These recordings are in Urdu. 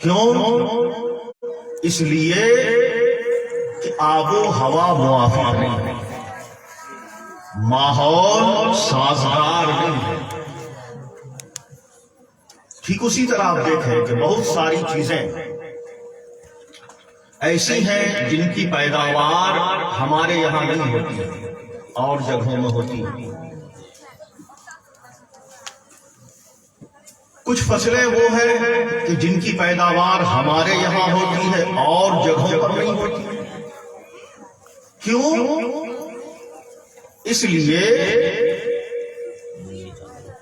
کیوں؟ اس لیے کہ آب و ہوا موافق نہیں ہے، ماحول سازگار نہیں ہے۔ ٹھیک اسی طرح آپ دیکھیں کہ بہت ساری چیزیں ایسی ہیں جن کی پیداوار ہمارے یہاں نہیں ہوتی ہے، اور جگہوں میں ہوتی ہے۔ کچھ فصلیں وہ ہیں کہ جن کی پیداوار ہمارے یہاں ہوتی ہے اور جگہوں پر نہیں ہوتی۔ کیوں؟ اس لیے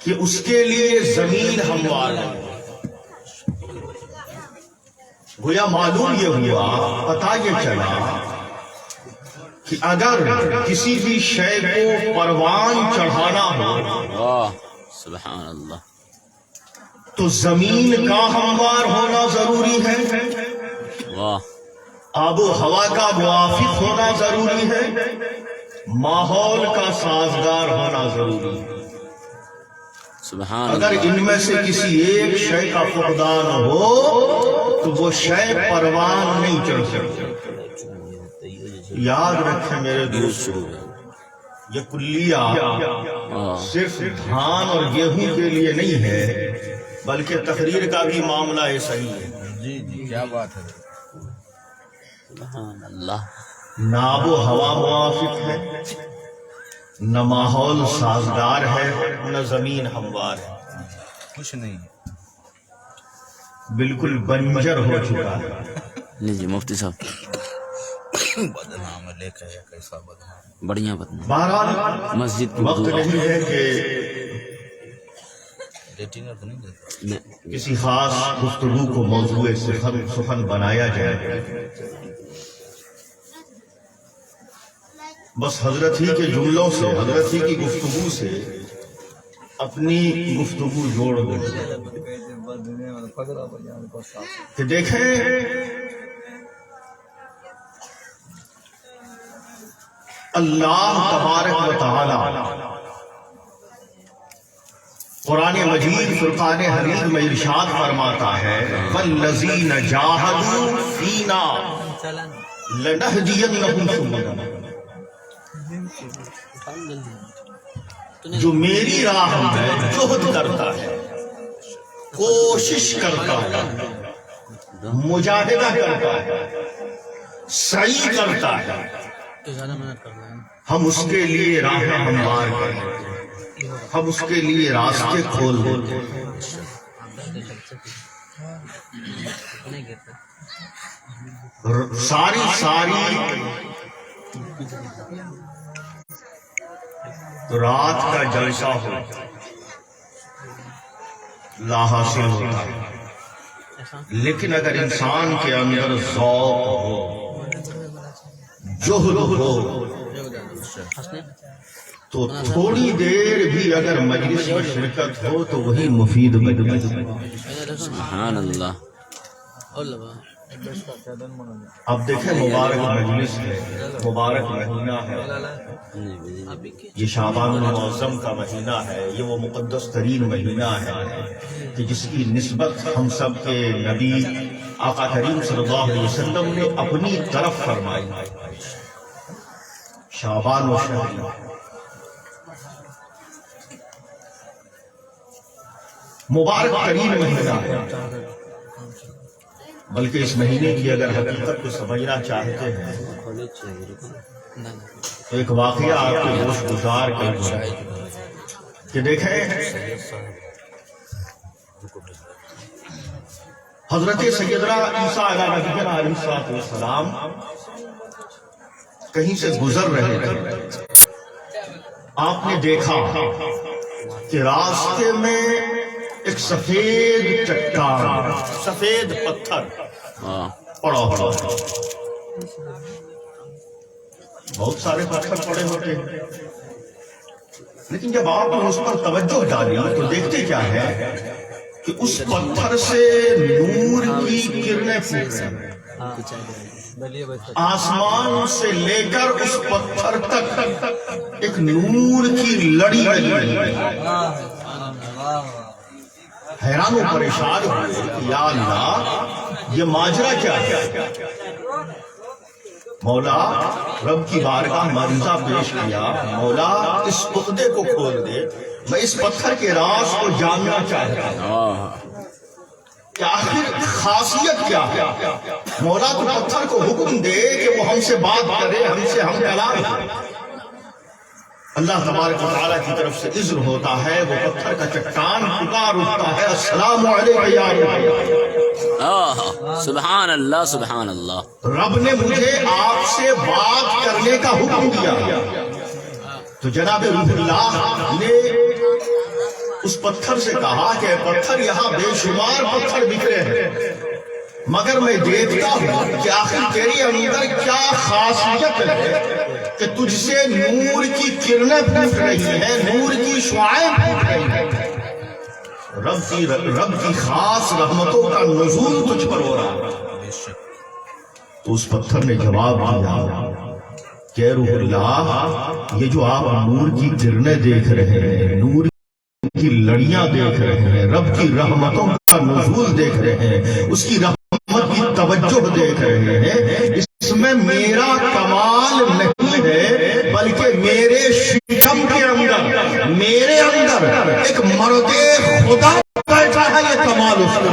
کہ اس کے لیے زمین ہموار ہے۔ گویا معلوم یہ ہوا، پتہ یہ چلا کہ اگر کسی بھی شے کو پروان چڑھانا ہو سبحان اللہ تو زمین کا ہموار ہونا ضروری ہے، واہ آب و ہوا کا موافق ہونا ضروری ہے، ماحول کا سازگار ہونا ضروری ہے۔ سبحان اگر اللہ ان میں سے کسی ایک شے کا فقدان ہو تو وہ شے پروان نہیں چڑھ سکتی۔ یاد رکھیں میرے دوست، یہ کلیہ صرف دھان اور گیہوں کے لیے نہیں ہے، بلکہ تقریر کا بھی معاملہ ایسا ہی ہے۔ جی جی کیا بات ہے۔ سبحان اللہ نہ آب و ہوا موافق ہے، نہ ماحول سازگار ہے، نہ زمین ہموار ہے، کچھ نہیں۔ بالکل بنجر ہو چکا ہے۔ لیجیے مفتی صاحب، بدنام لے کے کیسا بدنام۔ بڑھیا بدنام۔ بہرحال مسجد کی وقت دعا نہیں ہے کہ ڈیٹنگ تو نہیں دیتا۔ میں کسی خاص گفتگو کو موضوع سخن بنایا جائے، بس حضرت ہی کے جملوں سے، حضرت ہی کی گفتگو سے اپنی گفتگو جوڑ دیں کہ دیکھیں اللہ تبارک و تعالی قرآن مجید فرقان حمید میں ارشاد فرماتا ہے وَالَّذِينَ جَاهَدُوا فِينَا لَنَهْدِيَنَّهُمْ سُبُلَنَا، جو میری راہ میں جہد کرتا ہے، کوشش کرتا ہے، مجاہدہ کرتا ہے، سعی کرتا ہے، ہم اس کے لیے راہیں ہموار کرتے ہیں، ہم اس کے لیے راستے کھول دیتے ہیں۔ ساری رات کا جلسہ ہو لا حاصل ہوتا ہے، لیکن اگر انسان کے اندر ذوق ہو، جہد ہو، تو تھوڑی دیر بھی اگر مجلس میں شرکت ہو تو وہی مفید بن جائے۔ سبحان اللہ اب دیکھیں مبارک مجلس ہے، مبارک مہینہ ہے، یہ شعبان المعظم کا مہینہ ہے، یہ وہ مقدس ترین مہینہ ہے کہ جس کی نسبت ہم سب کے نبی آقا کریم صلی اللہ علیہ وسلم نے اپنی طرف فرمائی، شعبان و شہر مبارک ترین مہینہ ہے۔ بلکہ اس مہینے کی اگر حقیقت کو سمجھنا چاہتے ہیں تو ایک واقعہ آپ کے گوش گزار کر دوں کہ دیکھیں حضرت سیدنا عیسیٰ علیہ السلام کہیں سے گزر رہے تھے، آپ نے دیکھا کہ راستے میں ایک سفید چٹان، سفید پتھر پڑا ہوا ہے۔ بہت سارے پتھر پڑے ہوتے ہیں، لیکن جب آپ نے اس پر توجہ ڈالی تو دیکھتے کیا ہے کہ اس پتھر سے نور کی کرنیں پھوٹ رہی ہیں، آسمان سے لے کر اس پتھر تک ایک نور کی لڑی لگی ہے۔ حیران و پریشان ہوئے کہ یا اللہ یہ ماجرا کیا ہے؟ مولا رب کی بارگاہ معرضہ پیش کیا، مولا اس عقدے کو کھول دے، میں اس پتھر کے راز کو جاننا چاہتا ہوں کہ آخر خاصیت کیا ہے۔ مولا تو پتھر کو حکم دے کہ وہ ہم سے بات کرے، ہم سے ہم کلام کرے۔ اللہ تبارک و تعالیٰ کی طرف سے اذن ہوتا ہے، وہ پتھر کا چٹان پکار اٹھتا ہے، السلام علیکم یا اللہ۔ سبحان اللہ سبحان اللہ۔ رب نے مجھے آپ سے بات کرنے کا حکم دیا۔ تو جناب روح اللہ نے اس پتھر سے کہا کہ پتھر یہاں بے شمار پتھر بکھرے ہیں، مگر میں دیکھتا ہوں کہ آخر تیری اندر کیا خاصیت ہے کہ تجھ سے نور کی کرنیں پھوٹ رہی ہیں، نور کی شعائیں پھوٹ رہی ہیں، رب کی خاص رحمتوں کا نزول تجھ پر ہو رہا ہے۔ تو اس پتھر نے جواب دیا کہ روح اللہ، یہ جو آپ نور کی کرنیں دیکھ رہے ہیں، نور کی لڑیاں دیکھ رہے ہیں، رب کی رحمتوں کا نزول دیکھ رہے ہیں، اس کی رحمت کی توجہ دیکھ رہے ہیں، اس میں میرا کمال نہیں ہے، بلکہ میرے شکم کے اندر، میرے اندر ایک مرد خدا بیٹھا ہے، یہ کمال اس کا،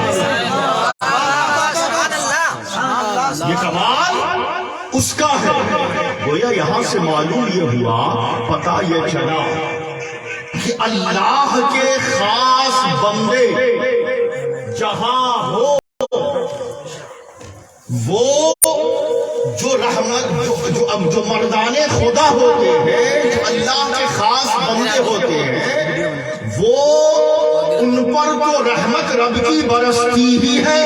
یہ کمال اس کا ہے۔ گویا یہاں سے معلوم یہ ہوا، پتہ یہ چلا کہ اللہ کے خاص بندے جہاں ہو، وہ جو رحمت جو مردان خدا ہوتے ہیں، جو اللہ کے خاص بندے ہوتے ہیں، وہ ان پر تو رحمت رب کی برستی ہی ہے۔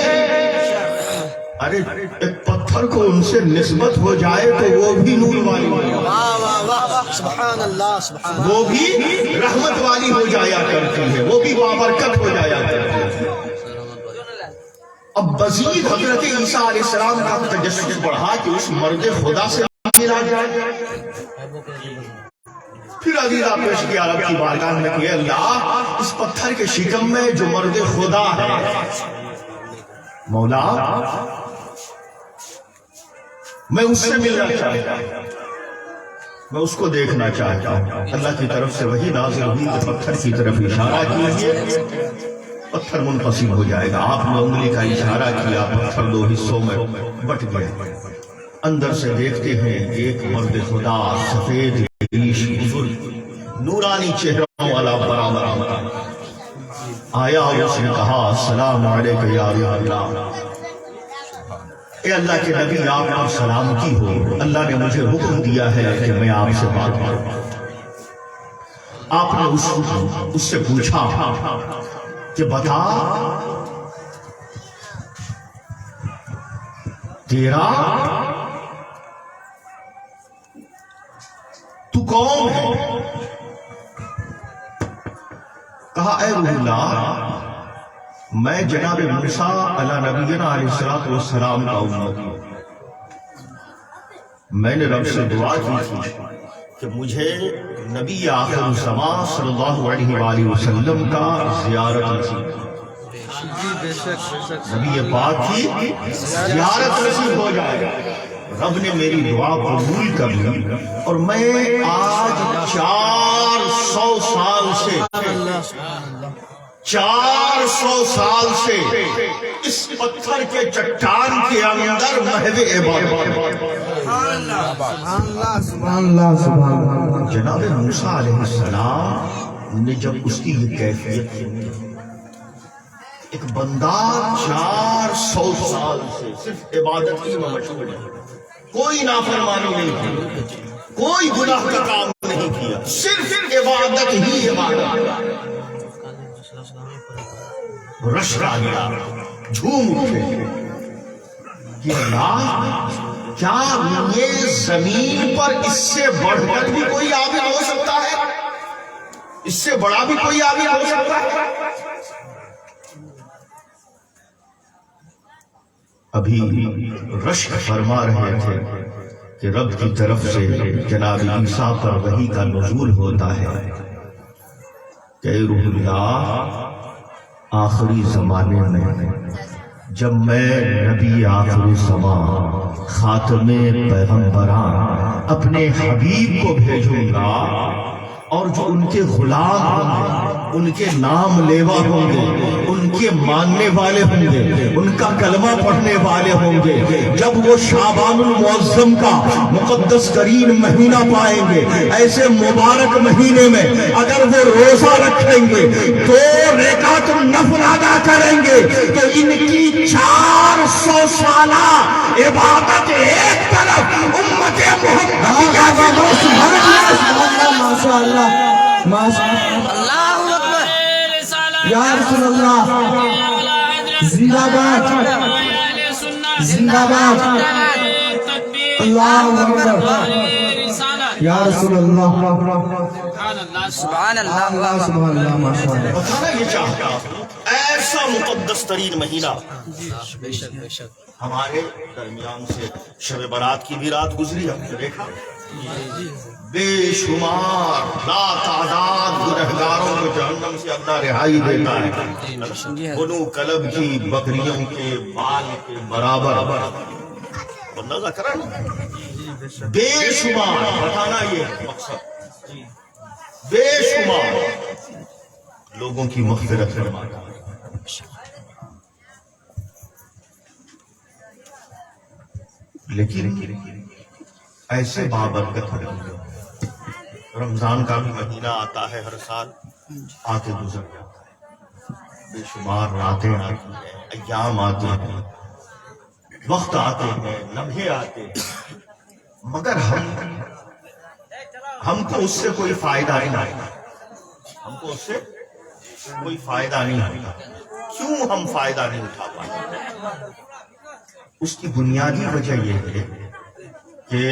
ارے ایک پتھر کو ان سے نسبت ہو جائے تو وہ بھی نور والی ہو جائے، سبحان اللہ سبحان اللہ، وہ بھی رحمت والی ہو جایا کرتی ہے، وہ بھی بابرکت ہو جایا کرتی ہے۔ اب مزید حضرت عیسیٰ علیہ السلام کا تجسس بڑھا کہ اس مرد خدا سے ملا جائے۔ پھر عزیزہ پیش کیا رب کی بارگاہ میں کہ اللہ، اس پتھر کے شکم میں جو مرد خدا ہے، مولا میں اس سے ملنا چاہتا ہوں، میں اس کو دیکھنا چاہتا ہوں۔ اللہ کی طرف سے وہی نازل ہوئی کہ پتھر کی طرف اشارہ کیجئے، پتھر منقسم ہو جائے گا۔ آپ نے انگلی کا اشارہ کیا، پتھر دو حصوں میں بٹ گئے۔ اندر سے دیکھتے ہیں ایک مرد خدا، سفید ریش، بزرگ، نورانی چہروں والا برابر آیا اور اس نے کہا السلام علیکم یا اللہ۔ اے اللہ کے نبی، آپ پر سلامتی ہو، اللہ نے مجھے حکم دیا ہے کہ میں آپ سے بات کروں۔ آپ نے اس سے پوچھا کہ بتا تیرا تو کون ہے؟ کہا اے روح اللہ، میں جناب موسیٰ علیہ نبینا علیہ السلام کا امت ہوں۔ میں نے رب سے دعا کی تھی کہ مجھے نبی آخر الزمان صلی اللہ علیہ وآلہ وسلم کا زیارت نصیب، نبی پاک کی زیارت نصیب ہو جائے۔ رب نے میری دعا قبول کر لی، اور میں آج 400 سال سے اس پتھر کے چٹان کے اندر محو عبادت۔ جناب موسیٰ علیہ السلام نے جب اس کی یہ کیفیت سنی، ایک بندہ 400 سال سے صرف عبادت کی مشغول ہے، کوئی نافرمانی نہیں کی، کوئی گناہ کا کام نہیں کیا، صرف عبادت ہی عبادت۔ رش آ گیا، جھوم اٹھے کہ اللہ، کیا یہ زمین پر اس سے بڑھ کر بھی کوئی عابد ہو سکتا ہے؟ اس سے بڑا بھی کوئی عابد ہو سکتا ہے؟ ابھی رشک فرما رہے تھے کہ رب کی طرف سے جناب عیسیٰ پر وحی کا نزول ہوتا ہے کہ روح اللہ، آخری زمانے میں جب میں نبی آخری زمان خاتم پیغمبران اپنے حبیب کو بھیجوں گا، اور جو ان کے غلام ہوں گے، ان کے نام لیوا ہوں گے، ان کے ماننے والے ہوں گے، ان کا کلمہ پڑھنے والے ہوں گے، جب وہ شعبان المعظم کا مقدس ترین مہینہ پائیں گے، ایسے مبارک مہینے میں اگر وہ روزہ رکھیں گے، 2 رکعت نفل ادا کریں گے، تو ان کی 400 سالہ عبادت ایک طرف، امت محمدیہ ماشاء اللہ ماشاء اللہ یا رسول اللہ، زندہ باد زندہ باد، اللہ اکبر یا رسول اللہ، سبحان اللہ اللہ سبحان اللہ ماشاء اللہ۔ بتانا یہ چاہتا ہوں، ایسا مقدس ترین مہینہ ہمارے درمیان سے شب برات کی بھی رات گزری، ہم نے دیکھا بے شمار لا تعداد گنہگاروں کو جہنم سے اللہ رہائی دیتا ہے، بنو کلب کی بکریوں کے بال کے برابر، اندازہ کرا نا، بے شمار، بتانا یہ ہے مقصد، بے شمار لوگوں کی مغفرت فرماتا ہے۔ لیکن ایسے بابرکت رمضان کا بھی مہینہ آتا ہے، ہر سال آتے گزر جاتا ہے، بے شمار راتیں آتی ہیں، ایام آتے ہیں، وقت آتے ہیں، لمحے آتے ہیں، مگر ہم کو اس سے کوئی فائدہ نہیں آتا، ہم کو اس سے کوئی فائدہ نہیں ہوتا۔ کیوں ہم فائدہ نہیں اٹھا پاتے؟ اس کی بنیادی وجہ یہ ہے کہ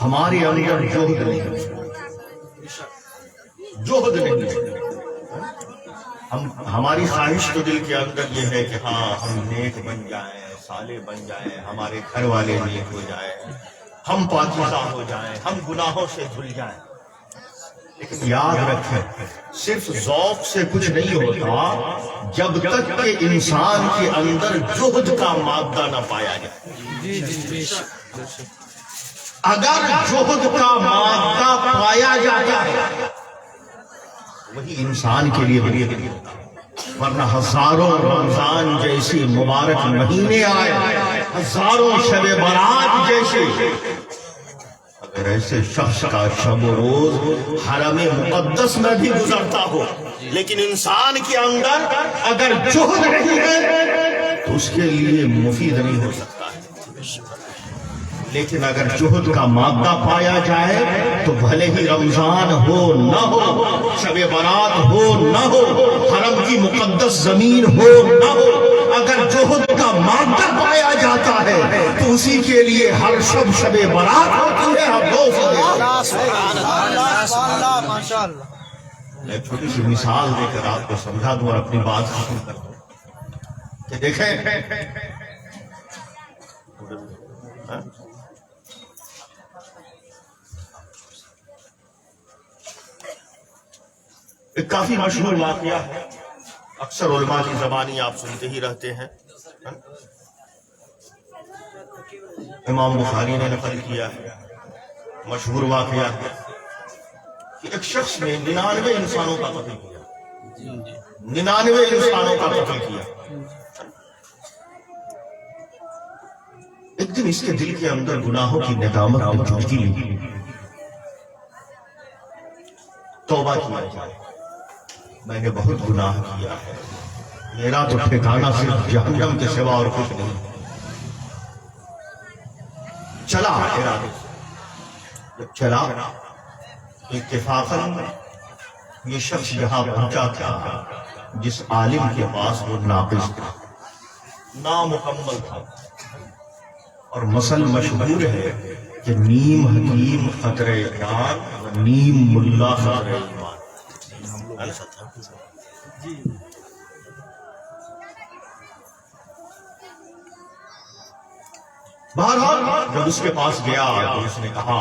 ہمارے اندر جوہد نہیں ہے۔ ہماری خواہش تو دل کے اندر یہ ہے کہ ہاں ہم نیک بن جائیں، صالح بن جائیں، ہمارے گھر والے نیک ہو جائیں، ہم پاکیزہ ہو جائیں، ہم گناہوں سے دھل جائیں۔ لیکن یاد رکھیں، صرف ذوق سے کچھ نہیں ہوتا جب تک کہ انسان کے اندر جہد کا مادہ نہ پایا جائے۔ اگر جہد کا مادہ پایا جاتا ہے وہی انسان کے لیے بڑی ہوتا ہے، ورنہ ہزاروں رمضان جیسی مبارک مہینے آئے، ہزاروں شب برات جیسے، اگر ایسے شخص کا شب و روز حرم مقدس میں بھی گزرتا ہو، لیکن انسان کے اندر اگر جہد نہیں ہے تو اس کے لیے مفید نہیں ہو سکتا ہے۔ لیکن اگر جہد کا مادہ پایا جائے تو بھلے ہی رمضان ہو نہ ہو، شب برات ہو نہ ہو، حرم کی مقدس زمین ہو نہ ہو، اگر جہد کا مادہ پایا جاتا ہے تو اسی کے لیے ہر شب برات ہوتی ہے۔ ماشاء اللہ۔ میں چھوٹی سی مثال دے کر آپ کو سمجھا دوں اور اپنی بات ختم کر دوں کہ دیکھیں، ایک کافی مشہور واقعہ ہے، اکثر علماء کی زبانی آپ سنتے ہی رہتے ہیں، امام بخاری نے نقل کیا ہے، مشہور واقعہ ہے کہ ایک شخص نے 99 انسانوں کا قتل کیا، 99 انسانوں کا قتل کیا۔ ایک دن اس کے دل کے اندر گناہوں کی ندامت نے جھٹکی لی، توبہ کیا جائے، میں نے بہت گناہ کیا ہے، میرا تو ٹھکانہ صرف جہنم کے سوا اور کچھ نہیں۔ چلا ارادے سے، جب چلا اتفاقاً یہ شخص یہاں پہنچا تھا جس عالم کے پاس وہ ناقص تھا، نامکمل تھا، اور مسئلہ مشہور ہے کہ نیم حکیم خطرہ جان، نیم ملا خطرہ ایمان۔ بہرحال جب اس کے پاس گیا تو اس نے کہا،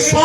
100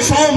100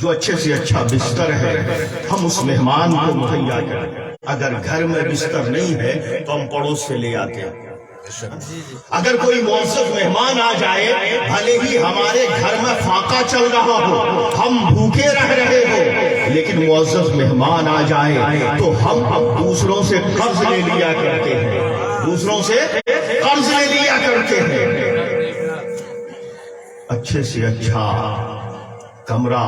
جو اچھے سے اچھا بستر ہے ہم اس مہمان کو مہیا کریں. اگر گھر میں بستر نہیں ہے تو ہم پڑوس سے لے آتے ہیں. اگر کوئی معزز مہمان آ جائے بھلے ہی ہمارے گھر میں فاقہ چل رہا ہو ہم بھوکے رہ رہے ہو لیکن معزز مہمان آ جائے تو ہم اب دوسروں سے قرض لے لیا کرتے ہیں. دوسروں سے قرض لے لیا کرتے ہیں. اچھے سے اچھا کمرہ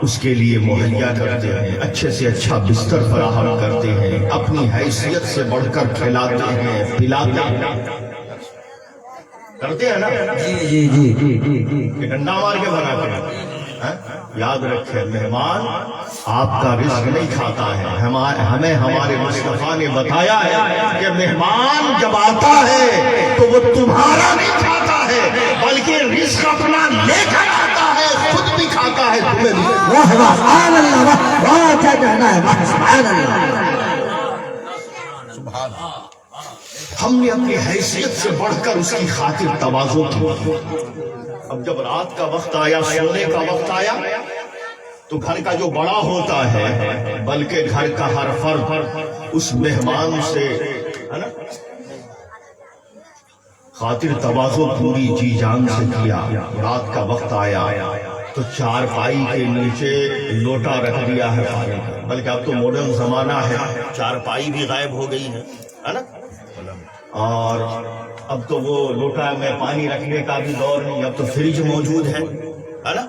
اس کے لیے مہیا کرتے ہیں. اچھے سے اچھا بستر فراہم کرتے ہیں. اپنی حیثیت سے بڑھ کر کھلاتے ہیں پلاتے ہیں. کرتے ہیں نا؟ جی جی جی جی جی. کہ ڈنڈا مار کے بنا کر. یاد رکھیں مہمان آپ کا رزق نہیں کھاتا ہے. ہمیں ہمارے مصطفیٰ نے بتایا ہے کہ مہمان جب آتا ہے تو وہ تمہارا نہیں کھاتا ہے بلکہ رزق اپنا لے کر آتا ہے. خود بھی کھاتا ہے تمہیں بھی. واہ واہ سبحان اللہ. واہ واہ کیا کہنا ہے. واہ سبحان اللہ. سبحان اللہ. ہم نے اپنی حیثیت سے بڑھ کر اس کی خاطر تواضع کی. اب جب رات کا وقت آیا سونے کا وقت آیا تو گھر کا جو بڑا ہوتا ہے بلکہ گھر کا ہر فرد اس مہمان سے خاطر تواضع پوری جی جان سے کیا. رات کا وقت آیا تو چارپائی کے نیچے لوٹا رکھ دیا ہے پانی کا. بلکہ اب تو ماڈرن زمانہ ہے چارپائی بھی غائب ہو گئی ہے نا. اور اب تو وہ لوٹا میں پانی رکھنے کا بھی دور نہیں. اب تو فریج موجود ہے نا.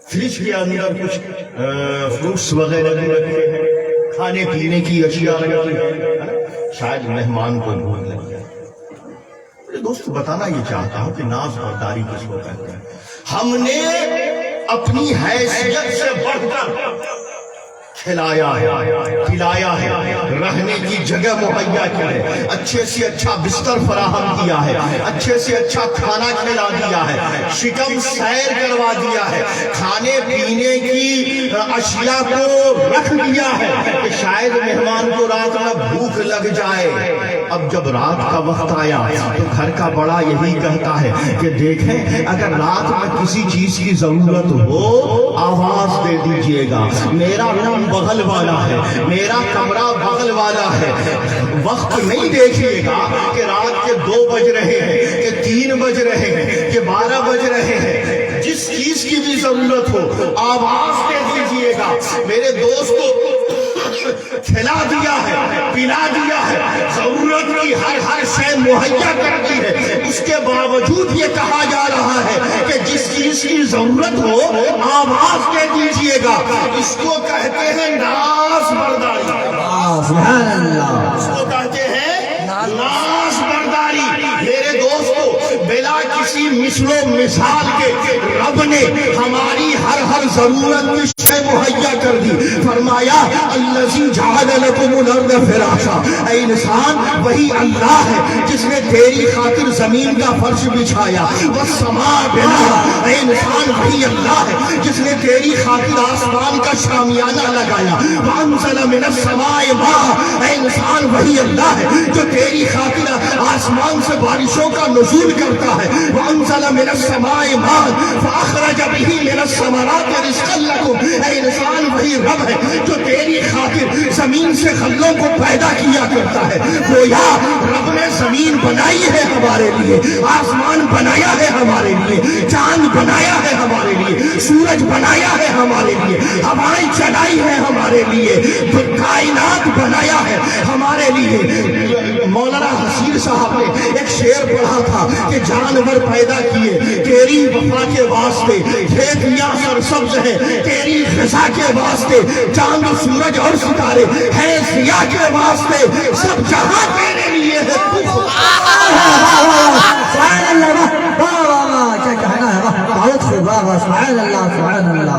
فریج کے اندر کچھ فروٹس وغیرہ بھی رکھے ہیں. کھانے پینے کی اشیاء رکھی ہے. شاید مہمان کو بھول لگ جائے. دوست بتانا یہ چاہتا ہوں کہ ناز برداری کس کو کہتے ہیں. ہم نے اپنی حیثیت سے بڑھ کر کھلایا ہے پلایا ہے. رہنے کی جگہ مہیا کی ہے. اچھے سے اچھا بستر فراہم کیا ہے. اچھے سے اچھا کھانا کھلا دیا ہے. شکم سیر کروا دیا ہے. کھانے پینے کی اشیاء کو رکھ دیا ہے کہ شاید مہمان کو رات میں بھوک لگ جائے. اب جب رات کا وقت آیا تو گھر کا بڑا یہی کہتا ہے کہ دیکھیں اگر رات میں کسی چیز کی ضرورت ہو آواز دے دیجئے گا. میرا روم بغل والا ہے. میرا کمرہ بغل والا ہے. وقت نہیں دیکھیے گا کہ رات کے 2 بج رہے ہیں کہ 3 بج رہے ہیں کہ 12 بج رہے ہیں. جس چیز کی بھی ضرورت ہو آواز دے دیجئے گا. میرے دوست کو کھلا دیا ہے پلا دیا ہے. ضرورت کی ہر شے مہیا کر دی ہے. اس کے باوجود یہ کہا جا رہا ہے کہ جس چیز کی ضرورت ہو آواز دے دیجئے گا. اس کو کہتے ہیں ناز برداری. سبحان اللہ. اس کو کہتے ہیں ناز برداری. میرے دوستو بلا کسی مثل و مثال کے رب نے ہماری ہر ضرورت کی شے مہیا کر دی. فرمایا الذی جعل لکم الارض فراشا. اے انسان وہی اللہ ہے جس نے تیری خاطر زمین کا فرش بچھایا. والسماء بناها. اے انسان وہی اللہ ہے جس نے تیری خاطر آسمان کا شامیانہ لگایا. وانزل من السماء ماء. اے انسان وہی اللہ ہے جو تیری خاطر آسمان سے بارشوں کا نزول کرتا ہے. وانزل من السماء ماء فاخرج به من الثمرات رزقا لكم. اے انسان وہی رب ہے جو تیری خاطر زمین سے غلوں کو پیدا کیا کرتا ہے. گویا رب نے زمین بنائی ہے ہمارے لیے. آسمان بنایا ہے ہمارے لیے. چاند بنایا ہے ہمارے لیے. سورج بنایا ہے ہمارے لیے. ہوائیں چلائی ہے ہمارے لیے. کائنات بنایا ہے ہمارے لیے. مولانا حسیر صاحب نے ایک شعر پڑھا تھا کہ جانور پیدا کیے تیری وفا کے واسطے. کھیتیاں سرسبز ہیں تیری غذا کے واسطے. چاند سورج اور ستارے ہیں ضیاء کے واسطے. سب جہاں تیرے لیے ہے. سبحان اللہ. واہ واہ واہ کیا کہنا ہے. بہت خوب. واہ واہ سبحان اللہ سبحان اللہ.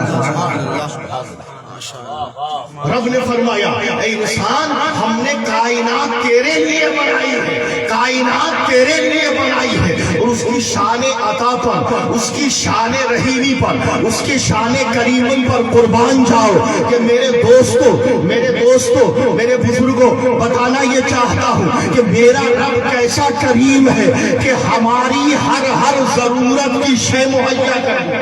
رب نے فرمایا اے انسان ہم نے کائنات تیرے لیے بنائی ہے. کائنات تیرے لیے بنائی ہے. اور اس کی شان عطا پر اس کی شان رحیمی پر اس کی شان کریمن پر قربان جاؤ. کہ میرے دوستو میرے بزرگوں بتانا یہ چاہتا ہوں کہ میرا رب کیسا کریم ہے کہ ہماری ہر ضرورت کی شے مہیا کر دے.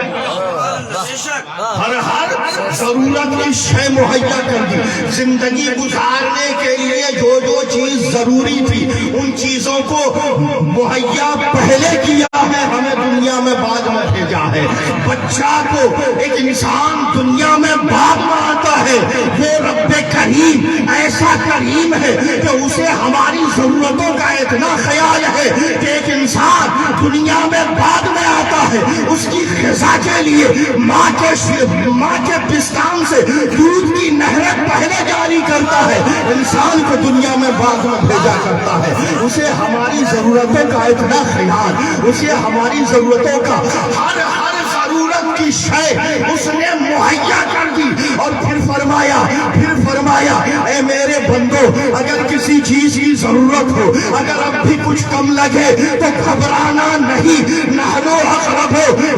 ہر ہر ضرورت کی شے مہیا کر دی. زندگی گزارنے کے لیے جو جو چیز ضروری تھی ان چیزوں کو مہیا پہلے کیا ہے, ہمیں دنیا میں بعد میں بھیجا ہے. بچہ کو ایک انسان دنیا میں بعد میں آتا ہے, وہ رب کریم ایسا کریم ہے کہ اسے ہماری ضرورتوں کا اتنا خیال ہے کہ ایک انسان دنیا میں بعد میں آتا ہے, اس کی غذا کے لیے ماں کے پستان سے دودھ کی نہریں پہلے جاری کرتا ہے, انسان کو دنیا میں بعد میں بھیجا کرتا ہے. اسے ہماری ضرورتوں کا اتنا خیال, اسے ہماری ضرورتوں کا ہر ضرورت کی شے اس نے مہیا کر دی. اور پھر فرمایا اے میرے بندو, اگر کسی چیز کی ضرورت ہو, اگر اب بھی کچھ کم لگے تو گھبرانا نہیں. نحنو اقرب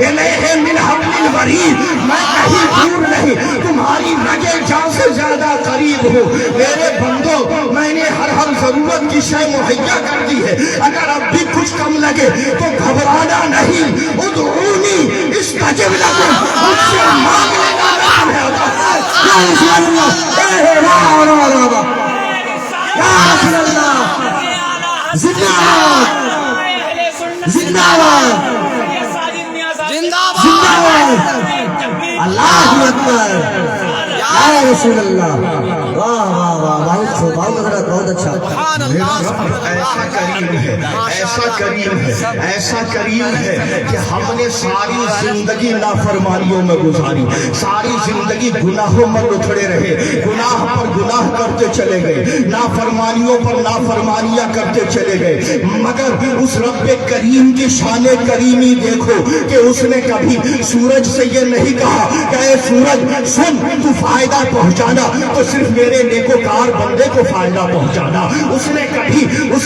الیہ من حبل الورید, میں کہیں دور نہیں, تمہاری رگے جان سے زیادہ قریب ہو. میرے بندو, میں نے ہر ضرورت کی شے مہیا کر دی ہے, اگر اب بھی کچھ کم لگے تو گھبرانا نہیں. ادعونی استجب لکم, مجھ سے مانگ لینا. یا رسول اللہ, یا رسول اللہ, زندہ باد, زندہ باد, زندہ باد, اللہ اکبر, یا رسول اللہ. واہ واہ واہ, بہت اچھا. ایسا کریم ہے, ایسا کریم ہے, ایسا کریم ہے کہ ہم نے ساری زندگی نافرمانیوں میں گزاری, ساری زندگی گناہوں میں اترے رہے, گناہ پر گناہ کرتے چلے گئے, نافرمانیوں پر نافرمانیاں کرتے چلے گئے. مگر اس رب کریم کی شان کریمی دیکھو کہ اس نے کبھی سورج سے یہ نہیں کہا کہ اے سورج سن, تو فائدہ پہنچانا تو صرف میرے نیکوکار بندے کو فائدہ پہنچانا. اس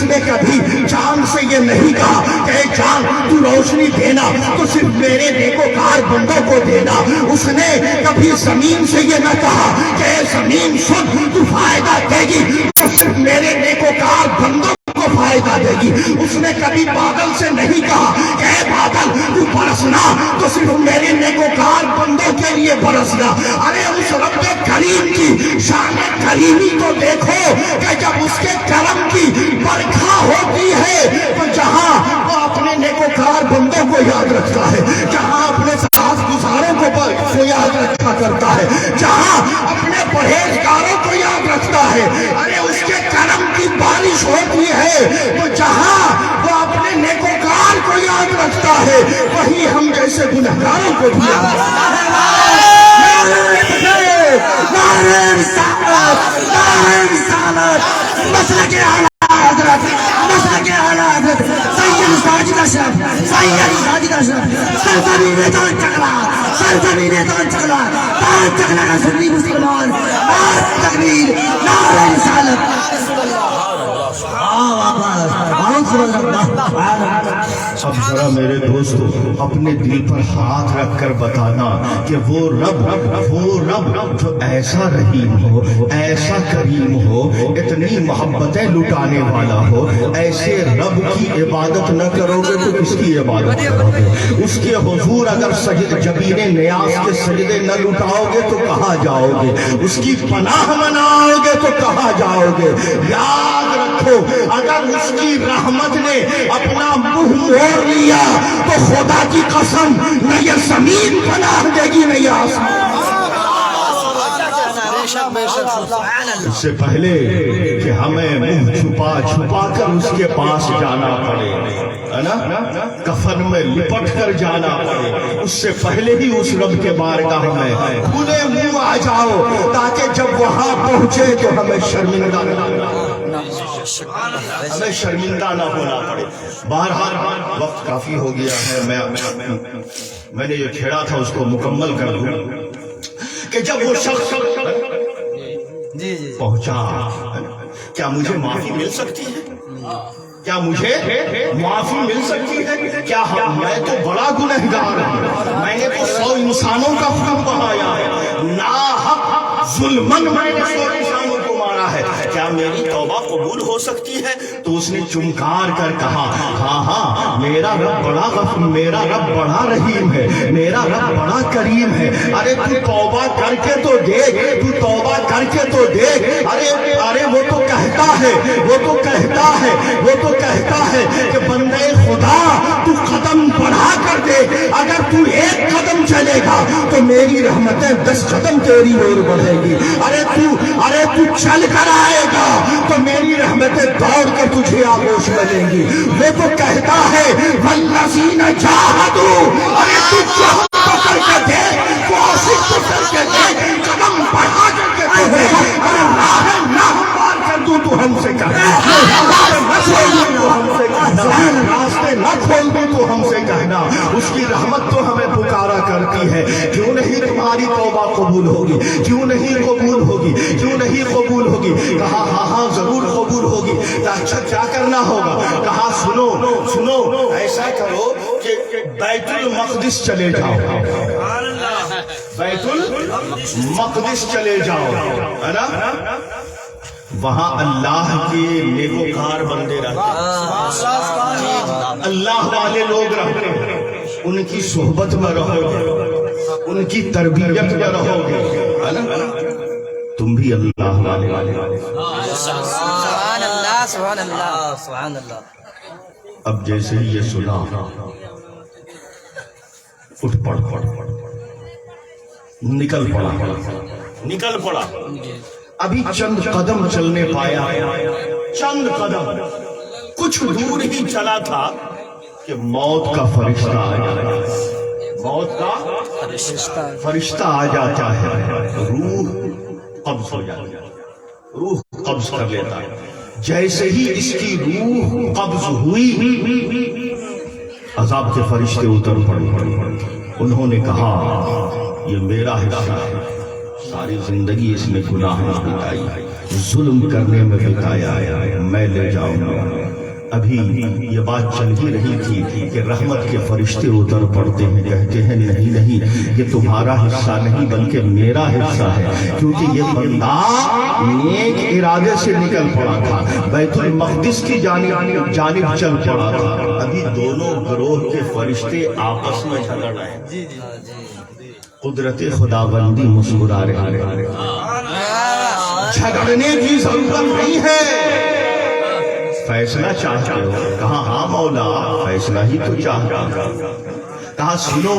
نے کبھی چاند سے یہ نہیں کہا کہ اے چاند تو روشنی دینا تو صرف میرے نیکوکار بندوں کو دینا. اس نے کبھی زمین سے یہ نہ کہا کہ اے زمین سن, تو فائدہ دے گی تو صرف میرے نیکوکار بندوں کو فائدہ دے گی. اس نے کبھی بادل سے نہیں کہا کہ اے بادل تو برسنا تو صرف میرے نیکوکار بندوں کے لیے برسنا. ارے اس رب کریم کی شان کریمی کو دیکھو کہ جب اس کے کرم کی برکھا ہوتی ہے تو جہاں وہ اپنے نیکوکار بندوں کو یاد رکھتا ہے, جہاں اپنے ساز گزاروں کو یاد رکھا کرتا ہے, جہاں اپنے پرہیزگاروں کو یاد رکھتا ہے, ارے اس کے کرم کی بارش ہوتی ہے تو جہاں وہ اپنے نیکوکار کو یاد رکھتا ہے وہی ہم جیسے گنہگاروں کو بھی یاد رکھتا ہے. مسلک اعلیٰ حضرت, مسلک اعلیٰ حضرت سید ساجد اشرف, سید ساجد اشرف, سرزمین دان چکلا, سرزمین دان چکلا, دان چکلا کا سنی مسلمان, نعرہ تکبیر, نعرہ رسالت. اب ذرا میرے دوستو اپنے دل پر ہاتھ رکھ کر بتانا کہ وہ رب جو ایسا رحیم ہو, ایسا کریم ہو, اتنی محبتیں لٹانے والا ہو, ایسے رب کی عبادت نہ کرو گے تو کس کی عبادت کرو گے؟ اس کے حضور اگر جبین نیاز کے سجدے نہ لٹاؤ گے تو کہاں جاؤ گے؟ اس کی پناہ مناؤ گے تو کہاں جاؤ گے؟ یاد رکھو, اگر اس کی رحمت نے اپنا منہ موڑ لیا تو خدا کی قسم نہ یہ زمین پناہ دے گی نہ یہ آسمان. اس سے پہلے کہ ہمیں منہ چھپا کر اس کے پاس جانا پڑے, ہے نا, کفن میں لپٹ کر جانا پڑے, اس سے پہلے ہی اس رب کے بارگاہ میں کھلے منہ آ جاؤ تاکہ جب وہاں پہنچے تو ہمیں شرمندہ نہ ہونا پڑے. بہرحال وقت کافی ہو گیا ہے, میں نے یہ چھیڑا تھا اس کو مکمل کر دوں کہ جب وہ شخص پہنچا, کیا مجھے معافی مل سکتی ہے؟ کیا مجھے معافی مل سکتی ہے؟ کیا میں تو بڑا گنہگار ہوں, میں نے تو 100 انسانوں کا خون بہایا ہے, ناحق ظلمن میں نے 100 انسانوں کو مارا ہے, کیا کیا میری توبہ قبول ہو سکتی ہے؟ تو اس نے چمکار کر کہا ہاں ہاں میرا رب بڑا غفور، میرا رب بڑا رحیم ہے، میرا رب بڑا کریم ہے۔ ارے تو توبہ کر کے تو دیکھ، تو توبہ کر کے تو دیکھ۔ ارے وہ تو کہتا ہے، وہ تو کہتا ہے، وہ تو کہتا ہے کہ بندے خدا تو قدم بڑھا کر دے، اگر تو ایک قدم چلے گا تو میری رحمتیں 10 قدم تیری اور بڑھے گی۔ ارے تو چل کر آئے گا تو میری رحمتیں دوڑ کر تجھے آغوش ملیں گی۔ وہ تو کہتا ہے والذین جاہدوا، ارے تو جہاد کر کے دے، کوشش کر کے دے، قدم بڑھا کر کے دے۔ ارے راہ نہ پار کر دوں تو ہم سے کہنا، راستے نہ کھول دوں تو ہم سے کہنا۔ اس کی رحمت تو ہمیں پکارا کرتی ہے، کیوں نہیں تمہاری توبہ قبول ہوگی، کیوں نہیں قبول ہوگی، کیوں نہیں قبول ہوگی؟ کہا ہاں ہاں ضرور قبول ہوگی۔ اچھا کیا کرنا ہوگا؟ کہا سنو سنو، ایسا کرو کہ بیت المقدس چلے جاؤ، بیت المقدس چلے جاؤ، ہے نا؟ وہاں اللہ کے نیکوکار بندے رہتے ہیں، اللہ والے لوگ رہتے ہیں، ان کی صحبت میں رہو گے، ان کی تربیت میں رہو گے، ہے نا؟ تم بھی اللہ والے سبحان اللہ سبحان اللہ سبحان اللہ۔ اب جیسے ہی یہ سنا اٹھ پڑ نکل پڑا، ابھی چند قدم چلنے پایا، چند قدم، کچھ دور ہی چلا تھا کہ موت کا فرشتہ آ جاتا ہے، موت کا فرشتہ آ جاتا ہے، روح قبض ہو جاتی ہے، روح قبض کر لیتا ہے۔ جیسے ہی اس کی روح قبض ہوئی، عذاب کے فرشتے اتر پڑے، انہوں نے کہا یہ میرا حصہ ہے، ساری زندگی اس نے گناہ میں بتائی، ظلم کرنے میں بتایا، میں لے جاؤں گا۔ ابھی یہ بات چل ہی رہی تھی کہ رحمت کے فرشتے اتر پڑتے ہیں، کہتے ہیں نہیں نہیں یہ تمہارا حصہ نہیں بلکہ میرا حصہ ہے، کیونکہ یہ بندہ نیک ارادے سے نکل پڑا تھا، بیت المقدس کی جانب چل پڑا تھا۔ ابھی دونوں گروہ کے فرشتے آپس میں جھگڑ رہے ہیں، قدرت خداوندی مسکرا رہے ہیں، جھگڑنے کی ضرورت نہیں ہے، فیصلہ چاہتے ہو؟ کہا ہاں مولا فیصلہ ہی تو چاہتا۔ کہا سنو،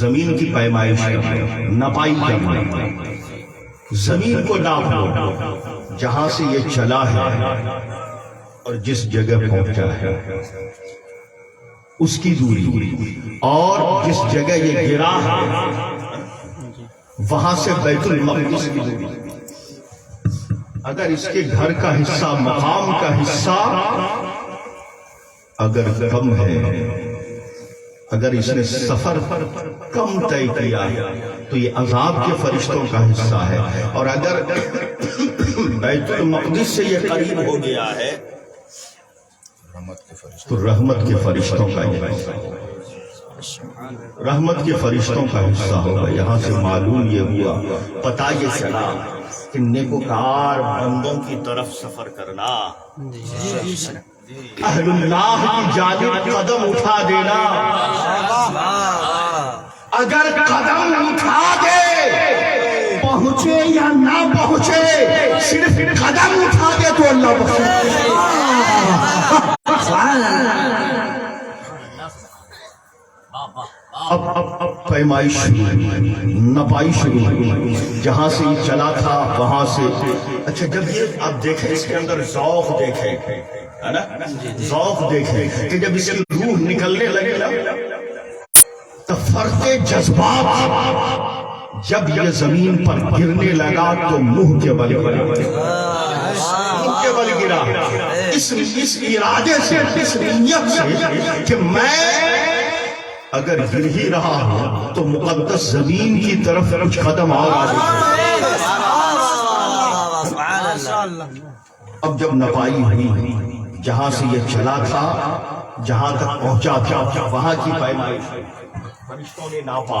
زمین کی پیمائش نپائی کرنا، زمین کو ناپ لو، جہاں سے یہ چلا ہے اور جس جگہ پہنچا ہے اس کی دوری، اور جس جگہ یہ گرا ہے وہاں سے بیت المقدس کی دوری۔ اگر اس کے گھر کا حصہ، مقام کا حصہ اگر کم ہے، اگر اس نے سفر کم طے کیا تو یہ عذاب کے فرشتوں کا حصہ ہے، اور اگر بیت المقدس سے یہ قریب ہو گیا ہے تو رحمت کے فرشتوں کا حصہ، رحمت کے فرشتوں کا حصہ ہوگا۔ یہاں سے معلوم یہ ہوا، پتہ یہ چلا کہ نیکوکار بندوں کی طرف سفر کرنا، اہل اللہ کی جانب قدم اٹھا دینا، اگر قدم اٹھا دے پہنچے یا نہ پہنچے، صرف قدم اٹھا دے تو اللہ بخشے۔ اب پیمائی شروع ہوئی، نپائی شروع ہوئی، جہاں سے یہ چلا تھا وہاں سے۔ اچھا جب یہ آپ دیکھیں اس کے اندر ذوق دیکھیں، ہے نا، ذوق دیکھیں کہ جب اس کی روح نکلنے لگے نا تو فرق جذبات، جب یہ زمین پر گرنے لگا تو منہ کے بل گرا، منہ کے بل گرا، اس ارادے سے، اس نیت سے کہ میں اگر گر ہی رہا ہوں تو مقدس زمین کی طرف کچھ قدم اور آگے۔ اب جب نپائی ہوئی، جہاں سے یہ چلا تھا جہاں تک پہنچا تھا وہاں کی پیمائش فرشتوں نے ناپا،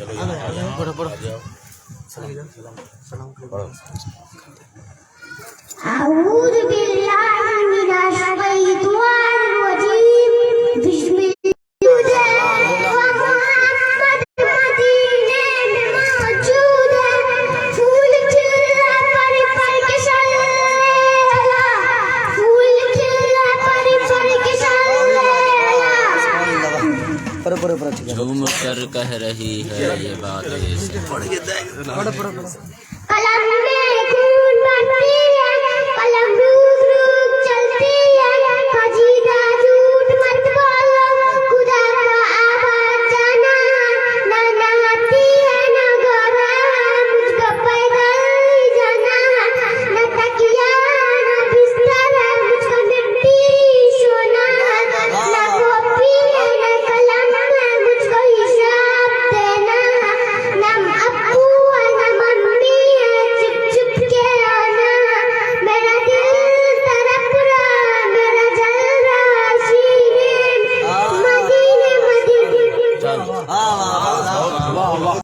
پڑھو پڑھو أعوذ بالله من الشيطان الرجيم بسم الله محمد مدينة موجودة پھول کھلا پر پر کے شالا پھول کھلا پر پر کے شالا پڑھو پڑھو پڑھو ٹھیک ہے جھوم کر کہہ رہی ہے یہ بات پڑھ کے دیکھ پڑھو پڑھو پڑھو